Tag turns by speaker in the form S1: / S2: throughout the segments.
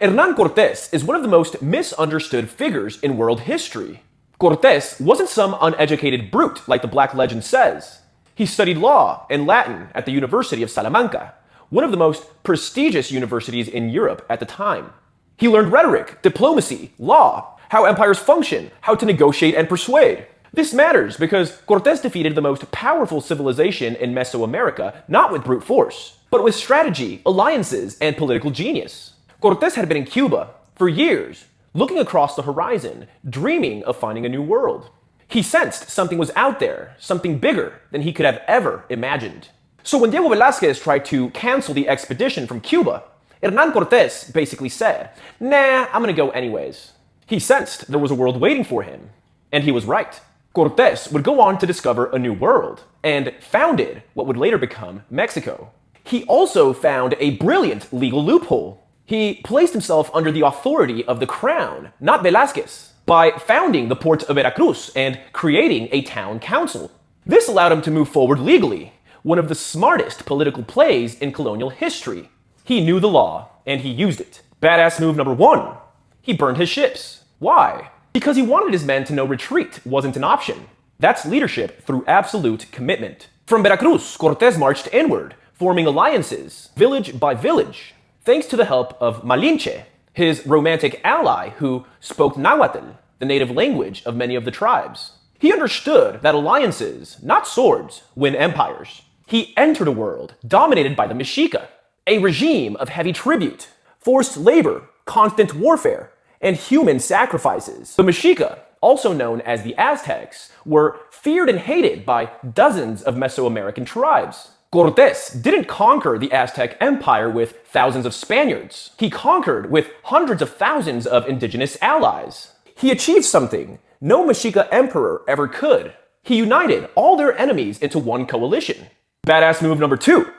S1: Hernan Cortes is one of the most misunderstood figures in world history. Cortes wasn't some uneducated brute like the Black legend says. He studied law and Latin at the University of Salamanca, one of the most prestigious universities in Europe at the time. He learned rhetoric, diplomacy, law, how empires function, how to negotiate and persuade. This matters because Cortes defeated the most powerful civilization in Mesoamerica not with brute force, but with strategy, alliances, and political genius. Cortes had been in Cuba for years, looking across the horizon, dreaming of finding a new world. He sensed something was out there, something bigger than he could have ever imagined. So when Diego Velázquez tried to cancel the expedition from Cuba, Hernan Cortes basically said, "Nah, I'm gonna go anyways." He sensed there was a world waiting for him, and he was right. Cortes would go on to discover a new world, and founded what would later become Mexico. He also found a brilliant legal loophole. He placed himself under the authority of the crown, not Velázquez, by founding the port of Veracruz and creating a town council. This allowed him to move forward legally, one of the smartest political plays in colonial history. He knew the law, and he used it. Badass move number 1. He burned his ships. Why? Because he wanted his men to know retreat wasn't an option. That's leadership through absolute commitment. From Veracruz, Cortes marched inward, forming alliances, village by village, thanks to the help of Malinche, his romantic ally who spoke Nahuatl, the native language of many of the tribes. He understood that alliances, not swords, win empires. He entered a world dominated by the Mexica, a regime of heavy tribute, forced labor, constant warfare, and human sacrifices. The Mexica, also known as the Aztecs, were feared and hated by dozens of Mesoamerican tribes. Cortes didn't conquer the Aztec Empire with thousands of Spaniards. He conquered with hundreds of thousands of indigenous allies. He achieved something no Mexica emperor ever could. He united all their enemies into one coalition. Badass move number 2.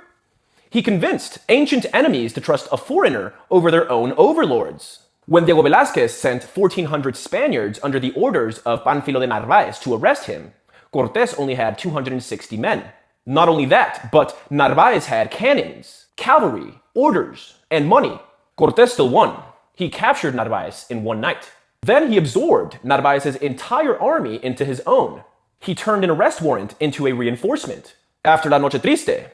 S1: He convinced ancient enemies to trust a foreigner over their own overlords. When Diego Velázquez sent 1,400 Spaniards under the orders of Pánfilo de Narváez to arrest him, Cortes only had 260 men. Not only that, but Narváez had cannons, cavalry, orders, and money. Cortes still won. He captured Narváez in one night. Then he absorbed Narváez's entire army into his own. He turned an arrest warrant into a reinforcement. After La Noche Triste,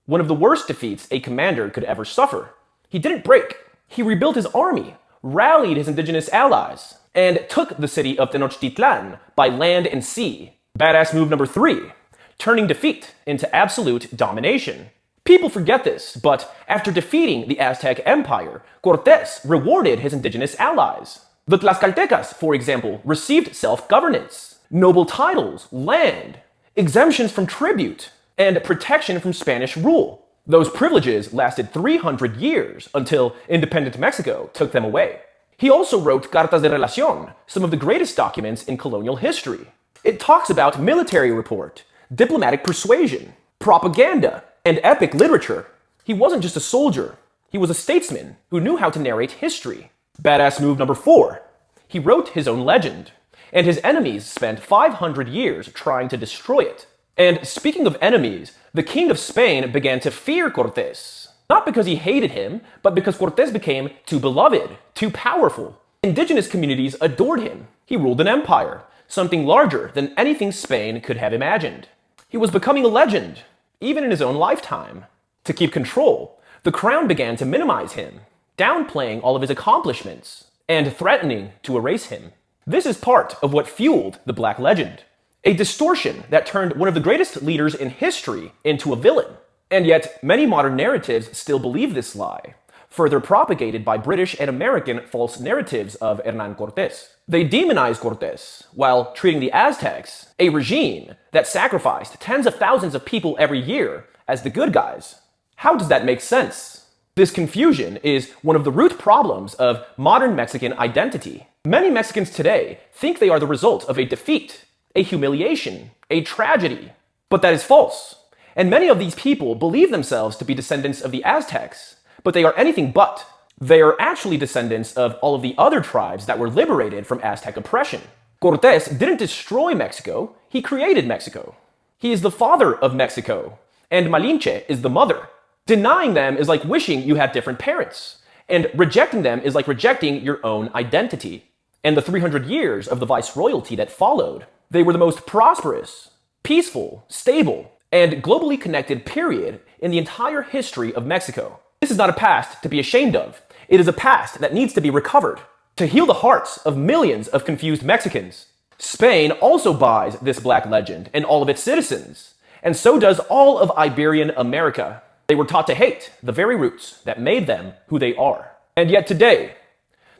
S1: one of the worst defeats a commander could ever suffer, he didn't break. He rebuilt his army, rallied his indigenous allies, and took the city of Tenochtitlan by land and sea. Badass move number 3, turning defeat into absolute domination. People forget this, but after defeating the Aztec Empire, Cortes rewarded his indigenous allies. The Tlaxcaltecas, for example, received self-governance, noble titles, land, exemptions from tribute, and protection from Spanish rule. Those privileges lasted 300 years until independent Mexico took them away. He also wrote Cartas de Relación, some of the greatest documents in colonial history. It talks about military report, diplomatic persuasion, propaganda, and epic literature. He wasn't just a soldier. He was a statesman who knew how to narrate history. Badass move number 4. He wrote his own legend, and his enemies spent 500 years trying to destroy it. And speaking of enemies, the King of Spain began to fear Cortes. Not because he hated him, but because Cortes became too beloved, too powerful. Indigenous communities adored him. He ruled an empire, something larger than anything Spain could have imagined. He was becoming a legend, even in his own lifetime. To keep control, the crown began to minimize him, downplaying all of his accomplishments, and threatening to erase him. This is part of what fueled the Black legend. A distortion that turned one of the greatest leaders in history into a villain. And yet, many modern narratives still believe this lie, further propagated by British and American false narratives of Hernan Cortes. They demonize Cortes while treating the Aztecs, a regime that sacrificed tens of thousands of people every year, as the good guys. How does that make sense? This confusion is one of the root problems of modern Mexican identity. Many Mexicans today think they are the result of a defeat, a humiliation, a tragedy. But that is false. And many of these people believe themselves to be descendants of the Aztecs, but they are anything but. They are actually descendants of all of the other tribes that were liberated from Aztec oppression. Cortes didn't destroy Mexico, he created Mexico. He is the father of Mexico, and Malinche is the mother. Denying them is like wishing you had different parents. And rejecting them is like rejecting your own identity. And the 300 years of the viceroyalty that followed, they were the most prosperous, peaceful, stable, and globally connected period in the entire history of Mexico. This is not a past to be ashamed of. It is a past that needs to be recovered to heal the hearts of millions of confused Mexicans. Spain also buys this black legend and all of its citizens, and so does all of Iberian America. They were taught to hate the very roots that made them who they are. And yet today,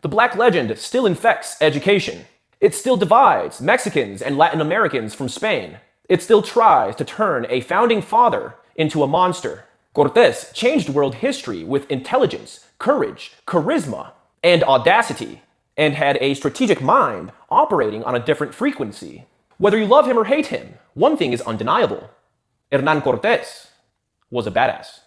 S1: the black legend still infects education. It still divides Mexicans and Latin Americans from Spain. It still tries to turn a founding father into a monster. Cortes changed world history with intelligence, courage, charisma, and audacity, and had a strategic mind operating on a different frequency. Whether you love him or hate him, one thing is undeniable. Hernan Cortes was a badass.